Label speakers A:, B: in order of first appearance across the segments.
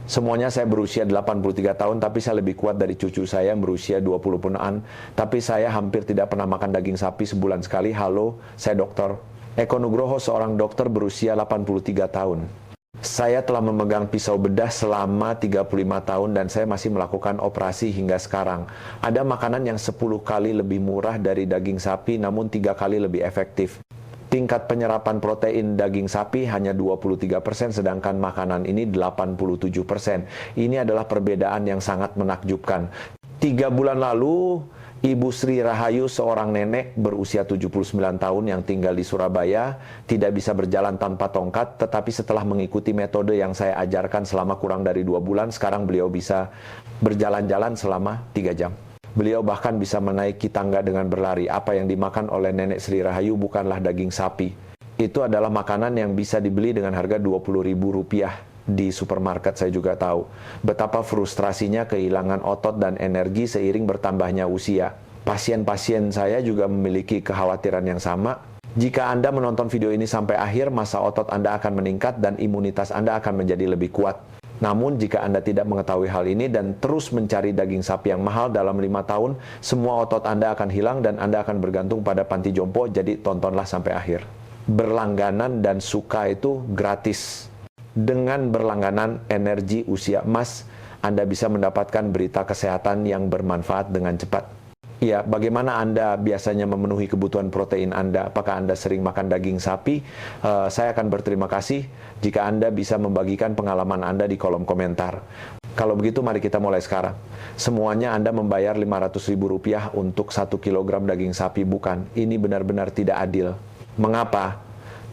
A: Semuanya saya berusia 83 tahun, tapi saya lebih kuat dari cucu saya yang berusia 20-an. Tapi saya hampir tidak pernah makan daging sapi sebulan sekali. Halo, saya Dr. Eko Nugroho, seorang dokter berusia 83 tahun. Saya telah memegang pisau bedah selama 35 tahun dan saya masih melakukan operasi hingga sekarang. Ada makanan yang 10 kali lebih murah dari daging sapi namun 3 kali lebih efektif. Tingkat penyerapan protein daging sapi hanya 23%, sedangkan makanan ini 87%. Ini adalah perbedaan yang sangat menakjubkan. 3 bulan lalu, Ibu Sri Rahayu, seorang nenek berusia 79 tahun yang tinggal di Surabaya, tidak bisa berjalan tanpa tongkat, tetapi setelah mengikuti metode yang saya ajarkan selama kurang dari 2 bulan, sekarang beliau bisa berjalan-jalan selama 3 jam. Beliau bahkan bisa menaiki tangga dengan berlari. Apa yang dimakan oleh Nenek Sri Rahayu bukanlah daging sapi. Itu adalah makanan yang bisa dibeli dengan harga Rp20.000 di supermarket. Saya juga tahu betapa frustrasinya kehilangan otot dan energi seiring bertambahnya usia. Pasien-pasien saya juga memiliki kekhawatiran yang sama. Jika Anda menonton video ini sampai akhir, masa otot Anda akan meningkat dan imunitas Anda akan menjadi lebih kuat. Namun jika Anda tidak mengetahui hal ini dan terus mencari daging sapi yang mahal, dalam 5 tahun, semua otot Anda akan hilang dan Anda akan bergantung pada panti jompo. Jadi tontonlah sampai akhir. Berlangganan dan suka itu gratis. Dengan berlangganan energi usia emas, Anda bisa mendapatkan berita kesehatan yang bermanfaat dengan cepat. Ya, bagaimana Anda biasanya memenuhi kebutuhan protein Anda? Apakah Anda sering makan daging sapi? Saya akan berterima kasih jika Anda bisa membagikan pengalaman Anda di kolom komentar. Kalau begitu, mari kita mulai sekarang. Semuanya Anda membayar Rp500.000 untuk 1 kilogram daging sapi. Bukan, ini benar-benar tidak adil. Mengapa?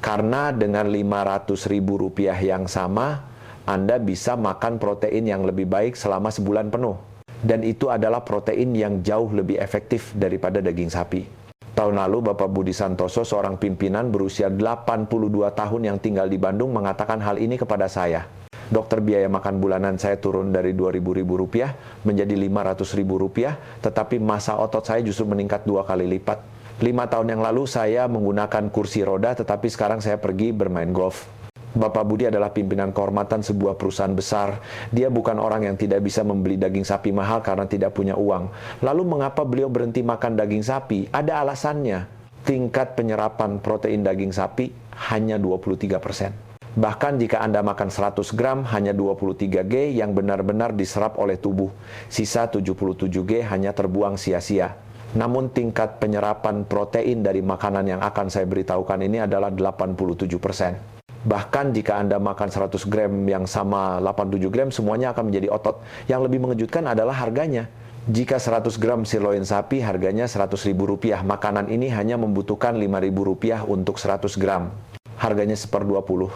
A: Karena dengan Rp500.000 yang sama, Anda bisa makan protein yang lebih baik selama sebulan penuh. Dan itu adalah protein yang jauh lebih efektif daripada daging sapi. Tahun lalu, Bapak Budi Santoso, seorang pimpinan berusia 82 tahun yang tinggal di Bandung, mengatakan hal ini kepada saya. Dokter, biaya makan bulanan saya turun dari Rp2.000 menjadi Rp500.000, tetapi massa otot saya justru meningkat 2 kali lipat. 5 tahun yang lalu saya menggunakan kursi roda, tetapi sekarang saya pergi bermain golf. Bapak Budi adalah pimpinan kehormatan sebuah perusahaan besar. Dia bukan orang yang tidak bisa membeli daging sapi mahal karena tidak punya uang. Lalu mengapa beliau berhenti makan daging sapi? Ada alasannya. Tingkat penyerapan protein daging sapi hanya 23%. Bahkan jika Anda makan 100 gram, hanya 23 G yang benar-benar diserap oleh tubuh. Sisa 77 G hanya terbuang sia-sia. Namun tingkat penyerapan protein dari makanan yang akan saya beritahukan ini adalah 87%. Bahkan jika Anda makan 100 gram yang sama 87 gram, semuanya akan menjadi otot. Yang lebih mengejutkan adalah harganya. Jika 100 gram sirloin sapi harganya Rp100.000, makanan ini hanya membutuhkan Rp5.000 untuk 100 gram. Harganya 1/20.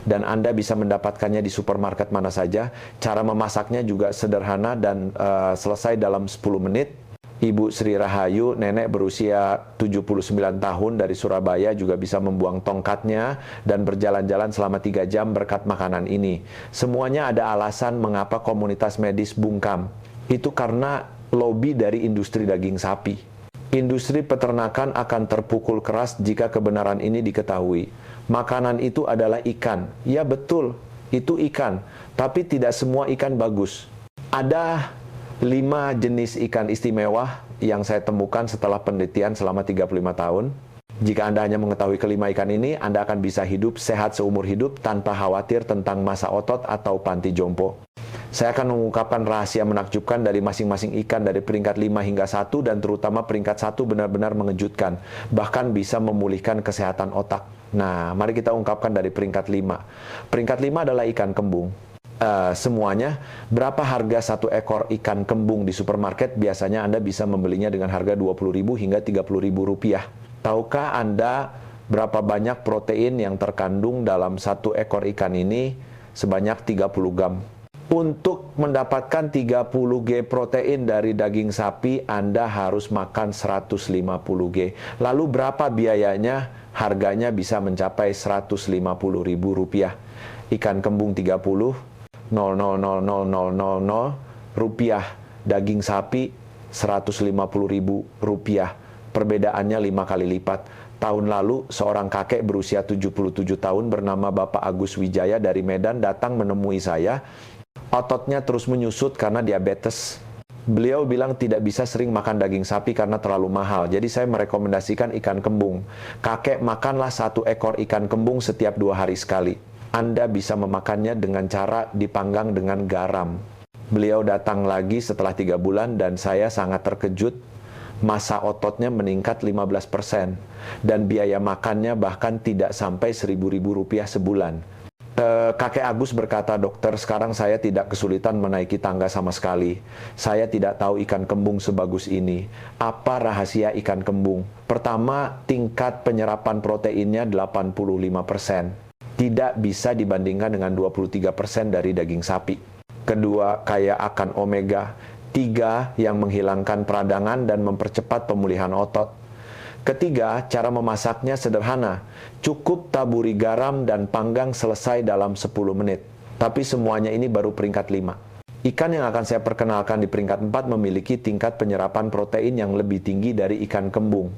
A: Dan Anda bisa mendapatkannya di supermarket mana saja. Cara memasaknya juga sederhana dan selesai dalam 10 menit. Ibu Sri Rahayu, nenek berusia 79 tahun dari Surabaya, juga bisa membuang tongkatnya dan berjalan-jalan selama 3 jam berkat makanan ini. Semuanya ada alasan mengapa komunitas medis bungkam. Itu karena lobi dari industri daging sapi. Industri peternakan akan terpukul keras jika kebenaran ini diketahui. Makanan itu adalah ikan. Ya betul, itu ikan. Tapi tidak semua ikan bagus. Ada 5 jenis ikan istimewa yang saya temukan setelah penelitian selama 35 tahun. Jika Anda hanya mengetahui kelima ikan ini, Anda akan bisa hidup sehat seumur hidup tanpa khawatir tentang massa otot atau panti jompo. Saya akan mengungkapkan rahasia menakjubkan dari masing-masing ikan dari peringkat 5 hingga 1, dan terutama peringkat 1 benar-benar mengejutkan, bahkan bisa memulihkan kesehatan otak. Nah, mari kita ungkapkan dari peringkat 5. Peringkat 5 adalah ikan kembung. Semuanya, berapa harga 1 ekor ikan kembung di supermarket? Biasanya Anda bisa membelinya dengan harga Rp20.000 hingga Rp30.000. Tahukah Anda berapa banyak protein yang terkandung dalam 1 ekor ikan ini? Sebanyak 30 gram. Untuk mendapatkan 30 G protein dari daging sapi, Anda harus makan 150 G. Lalu berapa biayanya? Harganya bisa mencapai Rp150.000. Ikan kembung 30, 0,00000 rupiah. Daging sapi Rp150.000. Perbedaannya 5 kali lipat. Tahun lalu, seorang kakek berusia 77 tahun bernama Bapak Agus Wijaya dari Medan datang menemui saya Ototnya terus menyusut karena diabetes. Beliau bilang tidak bisa sering makan daging sapi karena terlalu mahal. Jadi saya merekomendasikan ikan kembung. Kakek, makanlah 1 ekor ikan kembung setiap 2 hari sekali. Anda bisa memakannya dengan cara dipanggang dengan garam. Beliau datang lagi setelah 3 bulan dan saya sangat terkejut. Massa ototnya meningkat 15%. Dan biaya makannya bahkan tidak sampai Rp1.000 sebulan. Kakek Agus berkata, "Dokter, sekarang saya tidak kesulitan menaiki tangga sama sekali. Saya tidak tahu ikan kembung sebagus ini. Apa rahasia ikan kembung?" Pertama, tingkat penyerapan proteinnya 85%. Tidak bisa dibandingkan dengan 23% dari daging sapi. Kedua, kaya akan omega 3 yang menghilangkan peradangan dan mempercepat pemulihan otot. Ketiga, cara memasaknya sederhana. Cukup taburi garam dan panggang selesai dalam 10 menit. Tapi semuanya ini baru peringkat 5. Ikan yang akan saya perkenalkan di peringkat 4 memiliki tingkat penyerapan protein yang lebih tinggi dari ikan kembung,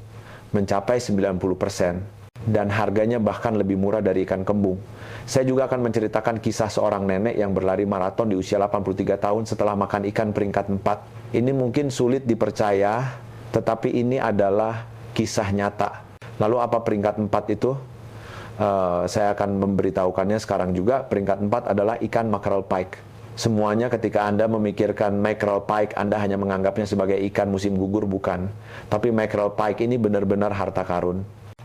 A: mencapai 90%. Dan harganya bahkan lebih murah dari ikan kembung. Saya juga akan menceritakan kisah seorang nenek yang berlari maraton di usia 83 tahun setelah makan ikan peringkat 4. Ini mungkin sulit dipercaya, tetapi ini adalah kisah nyata. Lalu apa peringkat 4 itu? Saya akan memberitahukannya sekarang juga. Peringkat 4 adalah ikan mackerel pike. Semuanya ketika Anda memikirkan mackerel pike, Anda hanya menganggapnya sebagai ikan musim gugur, bukan. Tapi mackerel pike ini benar-benar harta karun.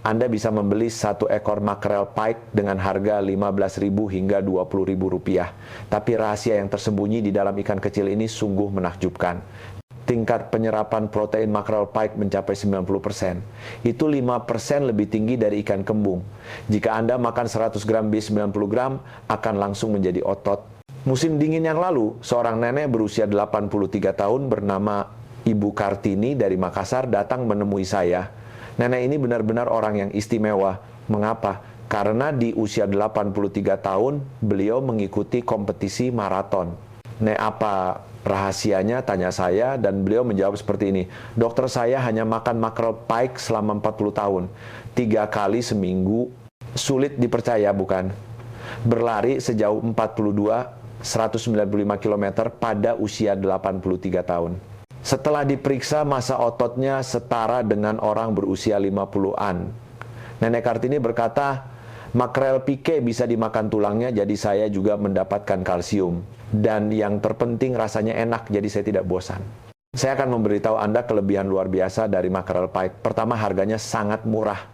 A: Anda bisa membeli 1 ekor mackerel pike dengan harga Rp15.000 hingga Rp20.000. Tapi rahasia yang tersembunyi di dalam ikan kecil ini sungguh menakjubkan. Tingkat penyerapan protein mackerel pike mencapai 90%. Itu 5% lebih tinggi dari ikan kembung. Jika Anda makan 100 gram bis 90 gram, akan langsung menjadi otot. Musim dingin yang lalu, seorang nenek berusia 83 tahun bernama Ibu Kartini dari Makassar datang menemui saya. Nenek ini benar-benar orang yang istimewa. Mengapa? Karena di usia 83 tahun, beliau mengikuti kompetisi maraton. Nek, apa rahasianya? Tanya saya, dan beliau menjawab seperti ini. "Dokter, saya hanya makan mackerel pike selama 40 tahun. 3 kali seminggu." Sulit dipercaya, bukan? Berlari sejauh 195 km pada usia 83 tahun. Setelah diperiksa, massa ototnya setara dengan orang berusia 50-an. Nenek Kartini berkata, "Makrel pike bisa dimakan tulangnya, jadi saya juga mendapatkan kalsium. Dan yang terpenting rasanya enak, jadi saya tidak bosan." Saya akan memberitahu Anda kelebihan luar biasa dari makrel pike. Pertama, harganya sangat murah.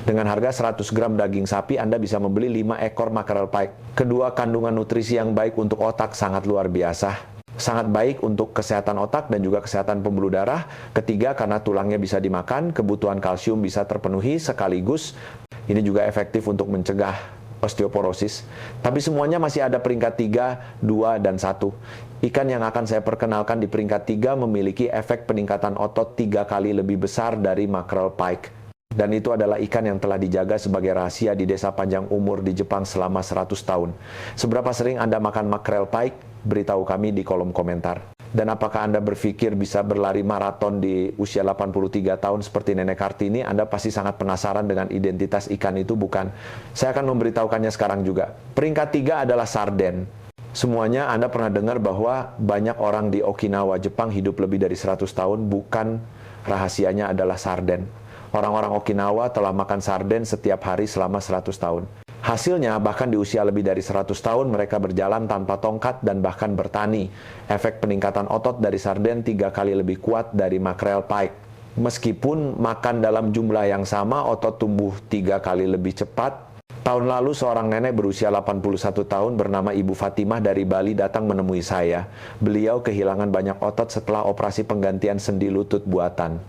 A: Dengan harga 100 gram daging sapi, Anda bisa membeli 5 ekor makrel pike. Kedua, kandungan nutrisi yang baik untuk otak sangat luar biasa. Sangat baik untuk kesehatan otak dan juga kesehatan pembuluh darah. Ketiga, karena tulangnya bisa dimakan, kebutuhan kalsium bisa terpenuhi sekaligus. Ini juga efektif untuk mencegah osteoporosis. Tapi semuanya masih ada peringkat 3, 2, dan 1. Ikan yang akan saya perkenalkan di peringkat 3 memiliki efek peningkatan otot 3 kali lebih besar dari makrel pike. Dan itu adalah ikan yang telah dijaga sebagai rahasia di desa panjang umur di Jepang selama 100 tahun. Seberapa sering Anda makan makrel pike? Beritahu kami di kolom komentar. Dan apakah Anda berpikir bisa berlari maraton di usia 83 tahun seperti Nenek Kartini? Anda pasti sangat penasaran dengan identitas ikan itu, bukan? Saya akan memberitahukannya sekarang juga. Peringkat 3 adalah sarden. Semuanya Anda pernah dengar bahwa banyak orang di Okinawa, Jepang hidup lebih dari 100 tahun, bukan? Rahasianya adalah sarden. Orang-orang Okinawa telah makan sarden setiap hari selama 100 tahun. Hasilnya, bahkan di usia lebih dari 100 tahun, mereka berjalan tanpa tongkat dan bahkan bertani. Efek peningkatan otot dari sarden 3 kali lebih kuat dari makrel pike. Meskipun makan dalam jumlah yang sama, otot tumbuh 3 kali lebih cepat. Tahun lalu, seorang nenek berusia 81 tahun bernama Ibu Fatimah dari Bali datang menemui saya. Beliau kehilangan banyak otot setelah operasi penggantian sendi lutut buatan.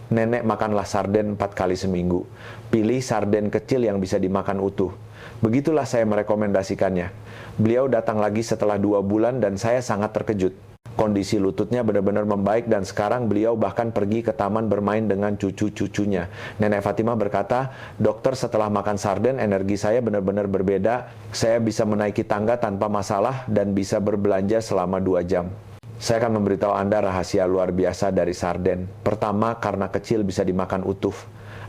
A: Nenek makanlah sarden 4 kali seminggu. Pilih sarden kecil yang bisa dimakan utuh. Begitulah saya merekomendasikannya. Beliau datang lagi setelah 2 bulan dan saya sangat terkejut. Kondisi lututnya benar-benar membaik dan sekarang beliau bahkan pergi ke taman bermain dengan cucu-cucunya. Nenek Fatimah berkata, "Dokter, setelah makan sarden, energi saya benar-benar berbeda. Saya bisa menaiki tangga tanpa masalah dan bisa berbelanja selama 2 jam." Saya akan memberitahu Anda rahasia luar biasa dari sarden. Pertama, karena kecil bisa dimakan utuh.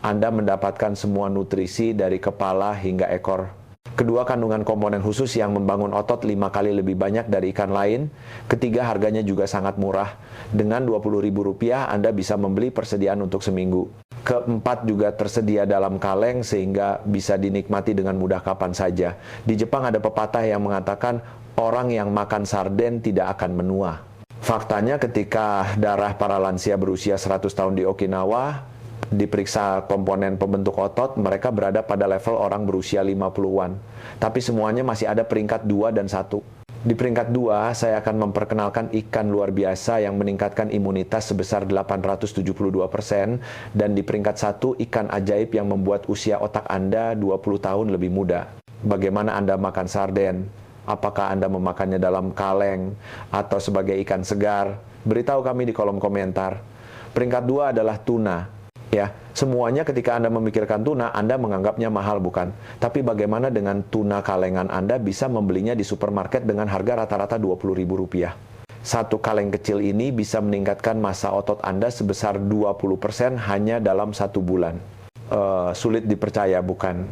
A: Anda mendapatkan semua nutrisi dari kepala hingga ekor. Kedua, kandungan komponen khusus yang membangun otot 5 kali lebih banyak dari ikan lain. Ketiga, harganya juga sangat murah. Dengan Rp20.000 Anda bisa membeli persediaan untuk seminggu. Keempat, juga tersedia dalam kaleng sehingga bisa dinikmati dengan mudah kapan saja. Di Jepang ada pepatah yang mengatakan orang yang makan sarden tidak akan menua. Faktanya ketika darah para lansia berusia 100 tahun di Okinawa diperiksa komponen pembentuk otot, mereka berada pada level orang berusia 50-an. Tapi semuanya masih ada peringkat 2 dan 1. Di peringkat 2, saya akan memperkenalkan ikan luar biasa yang meningkatkan imunitas sebesar 872%, dan di peringkat 1, ikan ajaib yang membuat usia otak Anda 20 tahun lebih muda. Bagaimana Anda makan sarden? Apakah Anda memakannya dalam kaleng atau sebagai ikan segar? Beritahu kami di kolom komentar. Peringkat 2 adalah tuna. Ya, semuanya ketika Anda memikirkan tuna, Anda menganggapnya mahal, bukan? Tapi bagaimana dengan tuna kalengan Anda bisa membelinya di supermarket dengan harga rata-rata Rp20.000? Satu kaleng kecil ini bisa meningkatkan massa otot Anda sebesar 20% hanya dalam 1 bulan. Sulit dipercaya, bukan?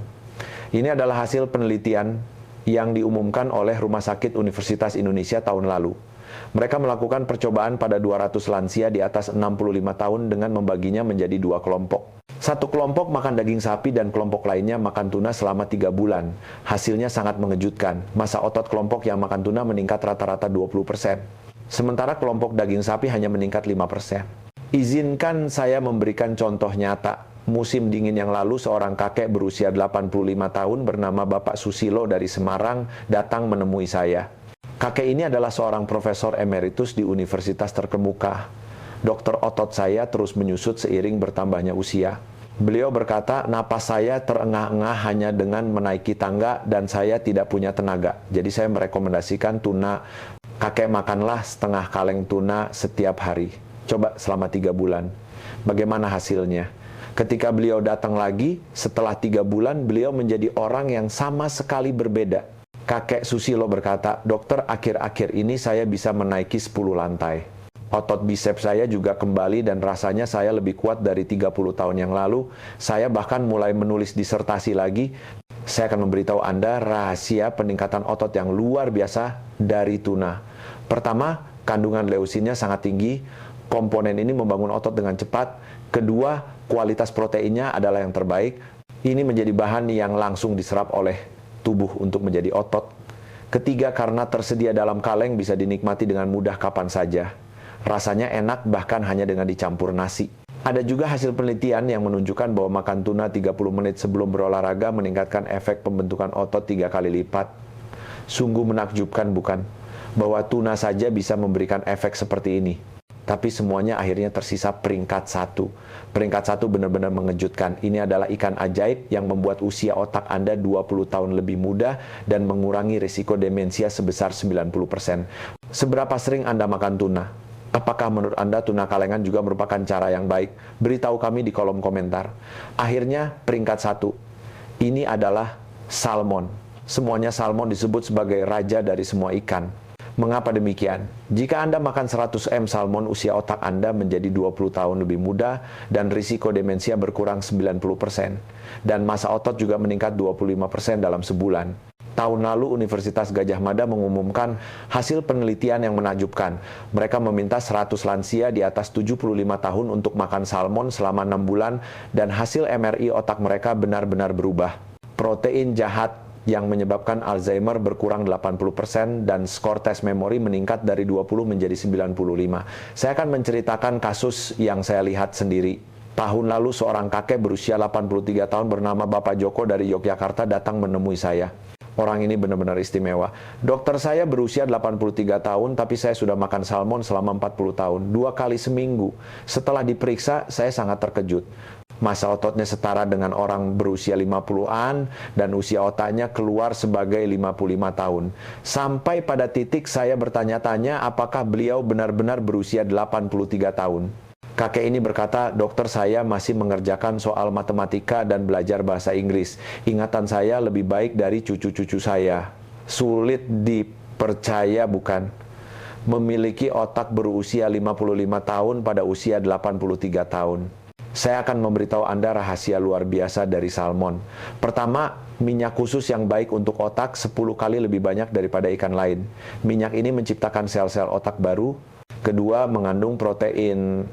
A: Ini adalah hasil penelitian yang diumumkan oleh Rumah Sakit Universitas Indonesia tahun lalu. Mereka melakukan percobaan pada 200 lansia di atas 65 tahun dengan membaginya menjadi 2 kelompok. Satu kelompok makan daging sapi dan kelompok lainnya makan tuna selama 3 bulan. Hasilnya sangat mengejutkan. Massa otot kelompok yang makan tuna meningkat rata-rata 20%. Sementara kelompok daging sapi hanya meningkat 5%. Izinkan saya memberikan contoh nyata. Musim dingin yang lalu, seorang kakek berusia 85 tahun bernama Bapak Susilo dari Semarang datang menemui saya. Kakek ini adalah seorang profesor emeritus di universitas terkemuka. Dokter otot saya terus menyusut seiring bertambahnya usia. Beliau berkata, napas saya terengah-engah hanya dengan menaiki tangga dan saya tidak punya tenaga. Jadi saya merekomendasikan tuna. Kakek makanlah setengah kaleng tuna setiap hari. Coba selama 3 bulan. Bagaimana hasilnya? Ketika beliau datang lagi, setelah 3 bulan, beliau menjadi orang yang sama sekali berbeda. Kakek Susilo berkata, dokter, akhir-akhir ini saya bisa menaiki 10 lantai. Otot bisep saya juga kembali dan rasanya saya lebih kuat dari 30 tahun yang lalu. Saya bahkan mulai menulis disertasi lagi. Saya akan memberitahu Anda rahasia peningkatan otot yang luar biasa dari tuna. Pertama, kandungan leusinnya sangat tinggi. Komponen ini membangun otot dengan cepat. Kedua, kualitas proteinnya adalah yang terbaik. Ini menjadi bahan yang langsung diserap oleh tubuh untuk menjadi otot. Ketiga, karena tersedia dalam kaleng bisa dinikmati dengan mudah kapan saja. Rasanya enak bahkan hanya dengan dicampur nasi. Ada juga hasil penelitian yang menunjukkan bahwa makan tuna 30 menit sebelum berolahraga meningkatkan efek pembentukan otot 3 kali lipat. Sungguh menakjubkan, bukan? Bahwa tuna saja bisa memberikan efek seperti ini. Tapi semuanya akhirnya tersisa peringkat 1. Peringkat 1 benar-benar mengejutkan. Ini adalah ikan ajaib yang membuat usia otak Anda 20 tahun lebih muda dan mengurangi risiko demensia sebesar 90%. Seberapa sering Anda makan tuna? Apakah menurut Anda tuna kalengan juga merupakan cara yang baik? Beritahu kami di kolom komentar. Akhirnya peringkat 1. Ini adalah salmon. Semuanya salmon disebut sebagai raja dari semua ikan. Mengapa demikian? Jika Anda makan 100 m salmon, usia otak Anda menjadi 20 tahun lebih muda dan risiko demensia berkurang 90%. Dan massa otot juga meningkat 25% dalam sebulan. Tahun lalu Universitas Gadjah Mada mengumumkan hasil penelitian yang menakjubkan. Mereka meminta 100 lansia di atas 75 tahun untuk makan salmon selama 6 bulan dan hasil MRI otak mereka benar-benar berubah. Protein jahat yang menyebabkan Alzheimer berkurang 80% dan skor tes memori meningkat dari 20 menjadi 95. Saya akan menceritakan kasus yang saya lihat sendiri. Tahun lalu seorang kakek berusia 83 tahun bernama Bapak Joko dari Yogyakarta datang menemui saya. Orang ini benar-benar istimewa. Dokter, saya berusia 83 tahun tapi saya sudah makan salmon selama 40 tahun, 2 kali seminggu. Setelah diperiksa, saya sangat terkejut. Massa ototnya setara dengan orang berusia 50-an dan usia otaknya keluar sebagai 55 tahun. Sampai pada titik saya bertanya-tanya apakah beliau benar-benar berusia 83 tahun. Kakek ini berkata, dokter, saya masih mengerjakan soal matematika dan belajar bahasa Inggris. Ingatan saya lebih baik dari cucu-cucu saya. Sulit dipercaya, bukan? Memiliki otak berusia 55 tahun pada usia 83 tahun. Saya akan memberitahu Anda rahasia luar biasa dari salmon. Pertama, minyak khusus yang baik untuk otak 10 kali lebih banyak daripada ikan lain. Minyak ini menciptakan sel-sel otak baru. Kedua, mengandung protein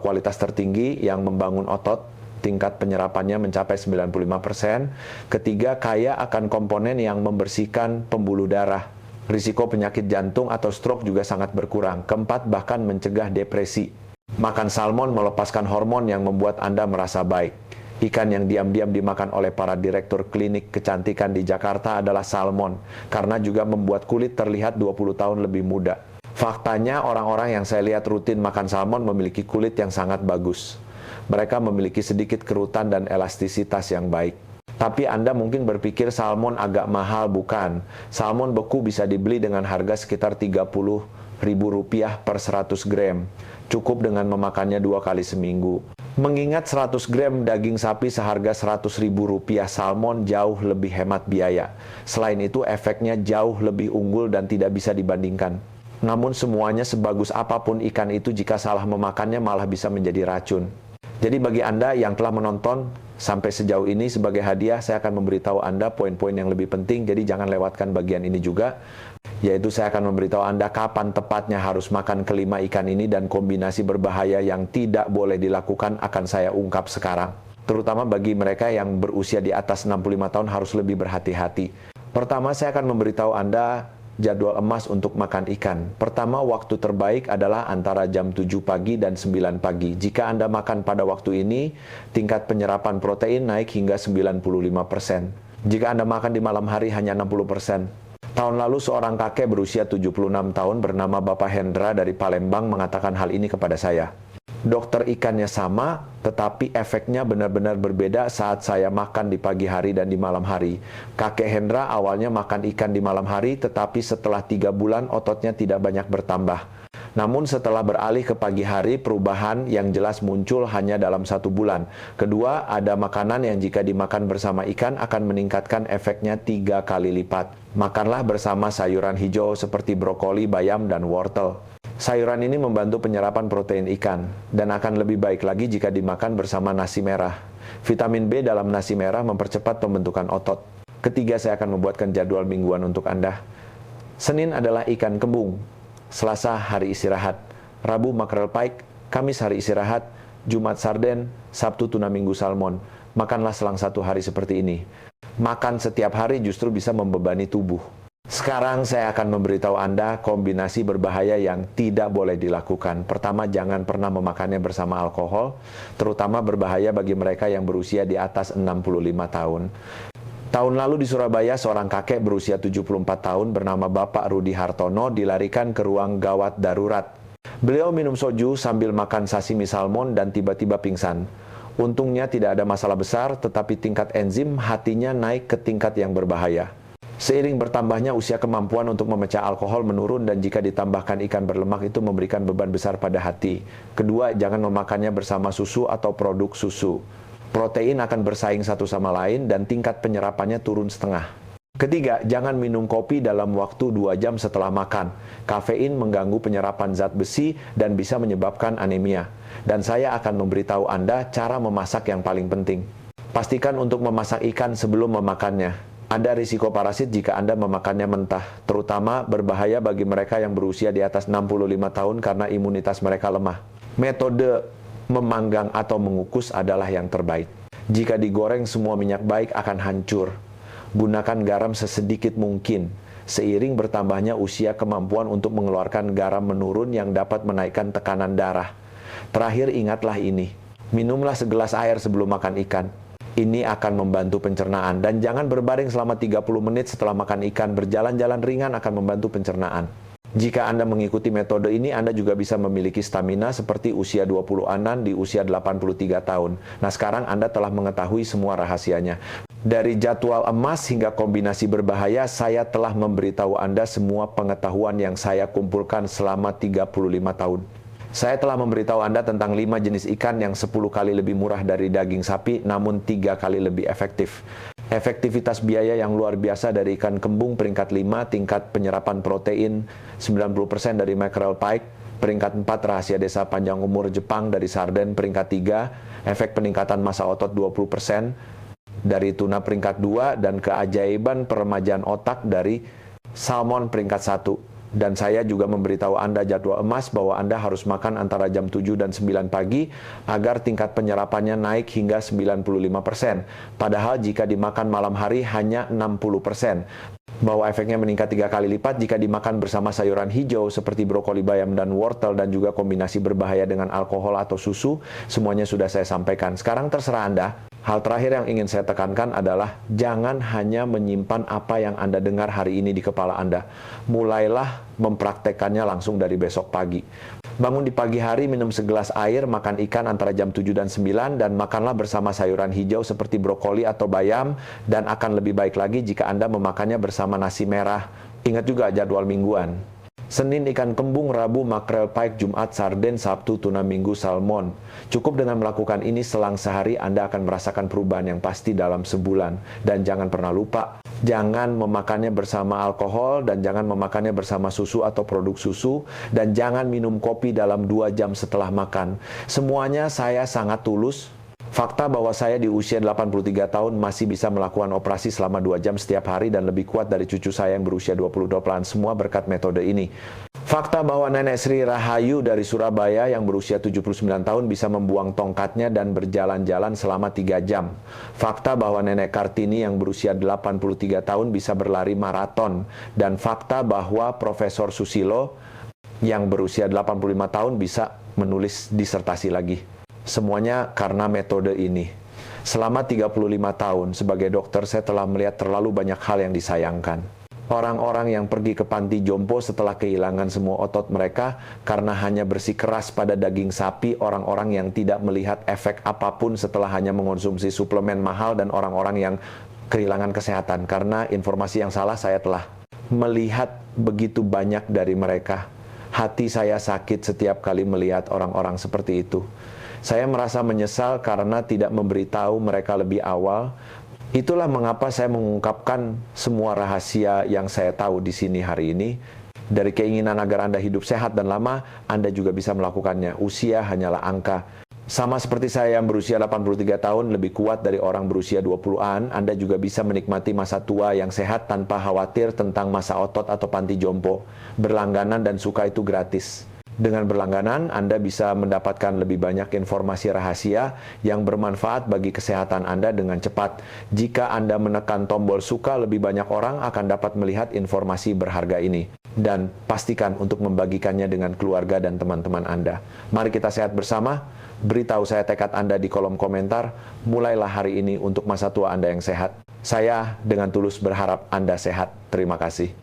A: kualitas tertinggi yang membangun otot. Tingkat penyerapannya mencapai 95%. Ketiga, kaya akan komponen yang membersihkan pembuluh darah. Risiko penyakit jantung atau stroke juga sangat berkurang. Keempat, bahkan mencegah depresi. Makan salmon melepaskan hormon yang membuat Anda merasa baik. Ikan yang diam-diam dimakan oleh para direktur klinik kecantikan di Jakarta adalah salmon, karena juga membuat kulit terlihat 20 tahun lebih muda. Faktanya, orang-orang yang saya lihat rutin makan salmon memiliki kulit yang sangat bagus. Mereka memiliki sedikit kerutan dan elastisitas yang baik. Tapi Anda mungkin berpikir salmon agak mahal, bukan? Salmon beku bisa dibeli dengan harga sekitar Rp30.000 per 100 gram. Cukup dengan memakannya 2 kali seminggu. Mengingat 100 gram daging sapi seharga Rp100.000, salmon jauh lebih hemat biaya. Selain itu, efeknya jauh lebih unggul dan tidak bisa dibandingkan. Namun semuanya sebagus apapun ikan itu, jika salah memakannya malah bisa menjadi racun. Jadi bagi Anda yang telah menonton sampai sejauh ini, sebagai hadiah saya akan memberitahu Anda poin-poin yang lebih penting, jadi jangan lewatkan bagian ini juga. Yaitu saya akan memberitahu Anda kapan tepatnya harus makan kelima ikan ini, dan kombinasi berbahaya yang tidak boleh dilakukan akan saya ungkap sekarang. Terutama bagi mereka yang berusia di atas 65 tahun harus lebih berhati-hati. Pertama, saya akan memberitahu Anda jadwal emas untuk makan ikan. Pertama, waktu terbaik adalah antara jam 7 pagi dan 9 pagi. Jika Anda makan pada waktu ini, tingkat penyerapan protein naik hingga 95%. Jika Anda makan di malam hari hanya 60%. Tahun lalu seorang kakek berusia 76 tahun bernama Bapak Hendra dari Palembang mengatakan hal ini kepada saya. Dokter, ikannya sama, tetapi efeknya benar-benar berbeda saat saya makan di pagi hari dan di malam hari. Kakek Hendra awalnya makan ikan di malam hari, tetapi setelah 3 bulan ototnya tidak banyak bertambah. Namun setelah beralih ke pagi hari, perubahan yang jelas muncul hanya dalam 1 bulan. Kedua, ada makanan yang jika dimakan bersama ikan akan meningkatkan efeknya 3 kali lipat. Makanlah bersama sayuran hijau seperti brokoli, bayam, dan wortel. Sayuran ini membantu penyerapan protein ikan, dan akan lebih baik lagi jika dimakan bersama nasi merah. Vitamin B dalam nasi merah mempercepat pembentukan otot. Ketiga, saya akan membuatkan jadwal mingguan untuk Anda. Senin adalah ikan kembung, Selasa hari istirahat, Rabu makrel pike, Kamis hari istirahat, Jumat sarden, Sabtu tuna, Minggu salmon. Makanlah selang 1 hari seperti ini. Makan setiap hari justru bisa membebani tubuh. Sekarang saya akan memberitahu Anda kombinasi berbahaya yang tidak boleh dilakukan. Pertama, jangan pernah memakannya bersama alkohol, terutama berbahaya bagi mereka yang berusia di atas 65 tahun. Tahun lalu di Surabaya, seorang kakek berusia 74 tahun bernama Bapak Rudi Hartono dilarikan ke ruang gawat darurat. Beliau minum soju sambil makan sashimi salmon dan tiba-tiba pingsan. Untungnya tidak ada masalah besar, tetapi tingkat enzim hatinya naik ke tingkat yang berbahaya. Seiring bertambahnya usia, kemampuan untuk memecah alkohol menurun, dan jika ditambahkan ikan berlemak itu memberikan beban besar pada hati. Kedua, jangan memakannya bersama susu atau produk susu. Protein akan bersaing satu sama lain dan tingkat penyerapannya turun setengah. Ketiga, jangan minum kopi dalam waktu 2 jam setelah makan. Kafein mengganggu penyerapan zat besi dan bisa menyebabkan anemia. Dan saya akan memberitahu Anda cara memasak yang paling penting. Pastikan untuk memasak ikan sebelum memakannya. Ada risiko parasit jika Anda memakannya mentah, terutama berbahaya bagi mereka yang berusia di atas 65 tahun karena imunitas mereka lemah. Metode memanggang atau mengukus adalah yang terbaik. Jika digoreng, semua minyak baik akan hancur. Gunakan garam sesedikit mungkin. Seiring bertambahnya usia, kemampuan untuk mengeluarkan garam menurun yang dapat menaikkan tekanan darah. Terakhir, ingatlah ini. Minumlah segelas air sebelum makan ikan. Ini akan membantu pencernaan. Dan jangan berbaring selama 30 menit setelah makan ikan. Berjalan-jalan ringan akan membantu pencernaan. Jika Anda mengikuti metode ini, Anda juga bisa memiliki stamina seperti usia 20-anan di usia 83 tahun. Nah, sekarang Anda telah mengetahui semua rahasianya. Dari jadwal emas hingga kombinasi berbahaya, saya telah memberitahu Anda semua pengetahuan yang saya kumpulkan selama 35 tahun. Saya telah memberitahu Anda tentang 5 jenis ikan yang 10 kali lebih murah dari daging sapi, namun 3 kali lebih efektif. Efektivitas biaya yang luar biasa dari ikan kembung peringkat 5, tingkat penyerapan protein 90% dari mackerel pike, Peringkat 4, rahasia desa panjang umur Jepang dari sarden. Peringkat 3, efek peningkatan massa otot 20% dari tuna. Peringkat 2, dan keajaiban peremajaan otak dari salmon. Peringkat 1. Dan saya juga memberitahu Anda jadwal emas bahwa Anda harus makan antara jam 7 dan 9 pagi agar tingkat penyerapannya naik hingga 95%. Padahal jika dimakan malam hari hanya 60%. Bahwa efeknya meningkat 3 kali lipat jika dimakan bersama sayuran hijau seperti brokoli, bayam, dan wortel, dan juga kombinasi berbahaya dengan alkohol atau susu. Semuanya sudah saya sampaikan. Sekarang terserah Anda. Hal terakhir yang ingin saya tekankan adalah jangan hanya menyimpan apa yang Anda dengar hari ini di kepala Anda. Mulailah mempraktekannya langsung dari besok pagi. Bangun di pagi hari, minum segelas air, makan ikan antara jam 7 dan 9, dan makanlah bersama sayuran hijau seperti brokoli atau bayam, dan akan lebih baik lagi jika Anda memakannya bersama nasi merah. Ingat juga jadwal mingguan. Senin ikan kembung, Rabu makrel pike, Jumat sarden, Sabtu tuna, Minggu salmon. Cukup dengan melakukan ini selang sehari Anda akan merasakan perubahan yang pasti dalam sebulan. Dan jangan pernah lupa, jangan memakannya bersama alkohol, dan jangan memakannya bersama susu atau produk susu, dan jangan minum kopi dalam 2 jam setelah makan. Semuanya saya sangat tulus. Fakta bahwa saya di usia 83 tahun masih bisa melakukan operasi selama 2 jam setiap hari dan lebih kuat dari cucu saya yang berusia 22 semua berkat metode ini. Fakta bahwa Nenek Sri Rahayu dari Surabaya yang berusia 79 tahun bisa membuang tongkatnya dan berjalan-jalan selama 3 jam. Fakta bahwa Nenek Kartini yang berusia 83 tahun bisa berlari maraton. Dan fakta bahwa Profesor Susilo yang berusia 85 tahun bisa menulis disertasi lagi. Semuanya karena metode ini. Selama 35 tahun sebagai dokter, saya telah melihat terlalu banyak hal yang disayangkan. Orang-orang yang pergi ke panti jompo setelah kehilangan semua otot mereka karena hanya bersikeras pada daging sapi, orang-orang yang tidak melihat efek apapun setelah hanya mengonsumsi suplemen mahal, dan orang-orang yang kehilangan kesehatan. Karena informasi yang salah, saya telah melihat begitu banyak dari mereka. Hati saya sakit setiap kali melihat orang-orang seperti itu. Saya merasa menyesal karena tidak memberitahu mereka lebih awal. Itulah mengapa saya mengungkapkan semua rahasia yang saya tahu di sini hari ini. Dari keinginan agar Anda hidup sehat dan lama, Anda juga bisa melakukannya. Usia hanyalah angka. Sama seperti saya yang berusia 83 tahun, lebih kuat dari orang berusia 20-an, Anda juga bisa menikmati masa tua yang sehat tanpa khawatir tentang masa otot atau panti jompo. Berlangganan dan suka itu gratis. Dengan berlangganan, Anda bisa mendapatkan lebih banyak informasi rahasia yang bermanfaat bagi kesehatan Anda dengan cepat. Jika Anda menekan tombol suka, lebih banyak orang akan dapat melihat informasi berharga ini. Dan pastikan untuk membagikannya dengan keluarga dan teman-teman Anda. Mari kita sehat bersama. Beritahu saya tekad Anda di kolom komentar. Mulailah hari ini untuk masa tua Anda yang sehat. Saya dengan tulus berharap Anda sehat. Terima kasih.